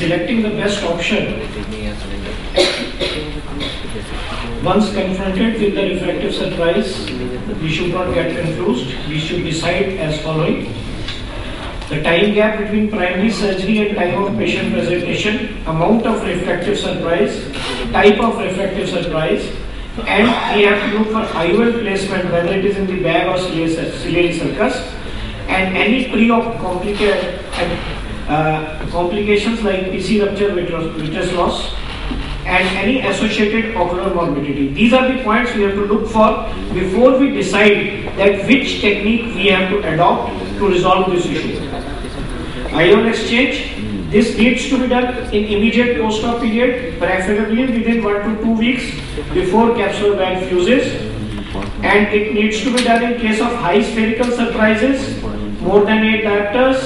selecting the best option, once confronted with the refractive surprise, we should not get confused. We should decide as following: the time gap between primary surgery and time of patient presentation, amount of refractive surprise, type of refractive surprise, and we have to look for IOL placement, whether it is in the bag or ciliary sulcus, and any pre-op complications like PC rupture, vitreous loss, and any associated ocular morbidity. These are the points we have to look for before we decide that which technique we have to adopt to resolve this issue. IOL exchange, this needs to be done in immediate post-op period, preferably within 1 to 2 weeks before capsular bag fuses, and it needs to be done in case of high spherical surprises, more than 8 diopters,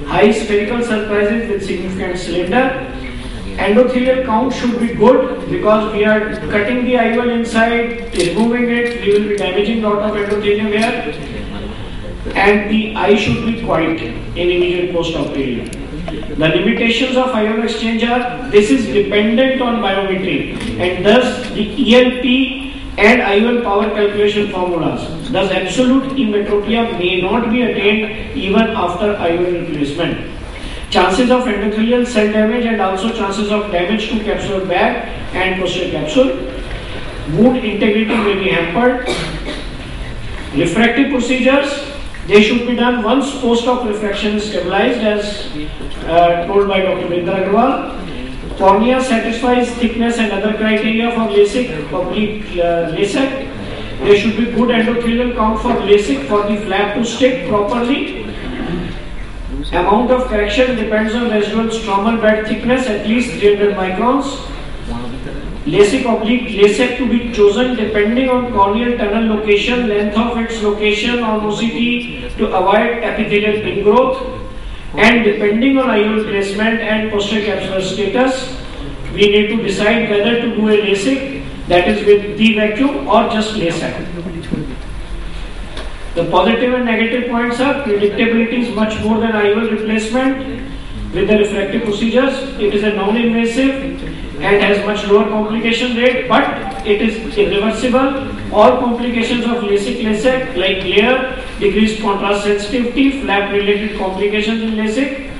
high spherical surprises with significant cylinder. Endothelial count should be good because we are cutting the IOL inside, removing it, we will be damaging lot of endothelium here, and the eye should be quiet in immediate post-op period. The limitations of IOL exchange are, this is dependent on biometry, and thus the ELP and IOL power calculation formulas. Thus absolute emmetropia may not be attained even after IOL replacement. Chances of endothelial cell damage and also chances of damage to capsular bag and posterior capsule. Wound integrity may be hampered. Refractive procedures, they should be done once post-op refraction is stabilized, as told by Dr. Vindra Agarwal. Cornea satisfies thickness and other criteria for LASIK, oblique LASIK. There should be good endothelial count for LASIK for the flap to stick properly. Amount of correction depends on residual stromal bed thickness, at least 300 microns. LASIK oblique LASIK to be chosen depending on corneal tunnel location, length of its location on OCT to avoid epithelial ingrowth, and depending on IOL placement and posterior capsular status, we need to decide whether to do a LASIK, that is with the vacuum, or just LASIK. The positive and negative points are, predictability is much more than IOL replacement. With the refractive procedures, it is a non-invasive and has much lower complication rate, but it is irreversible. All complications of LASIK like glare, decreased contrast sensitivity, flap related complications in LASIK,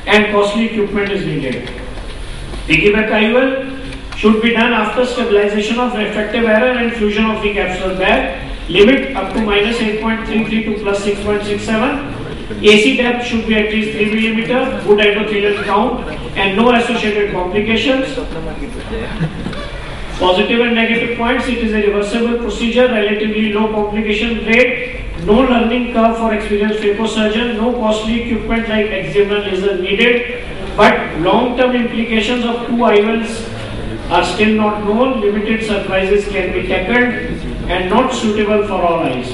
and costly equipment is needed. Piggyback IOL should be done after stabilization of refractive error and fusion of the capsular bag. Limit up to -8.33 to +6.67. AC depth should be at least 3 mm, good endothelial count, and no associated complications. Positive and negative points, it is a reversible procedure, relatively low complication rate, no learning curve for experienced phacosurgeon, no costly equipment like excimer laser needed, but long-term implications of 2 IOLs are still not known. Limited surprises can be tackled and not suitable for all eyes.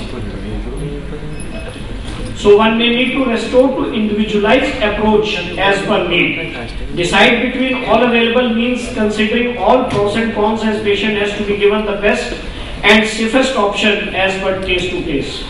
So one may need to restore to individualized approach as per need. Decide between all available means, considering all pros and cons, as patient has to be given the best and safest option as per case to case.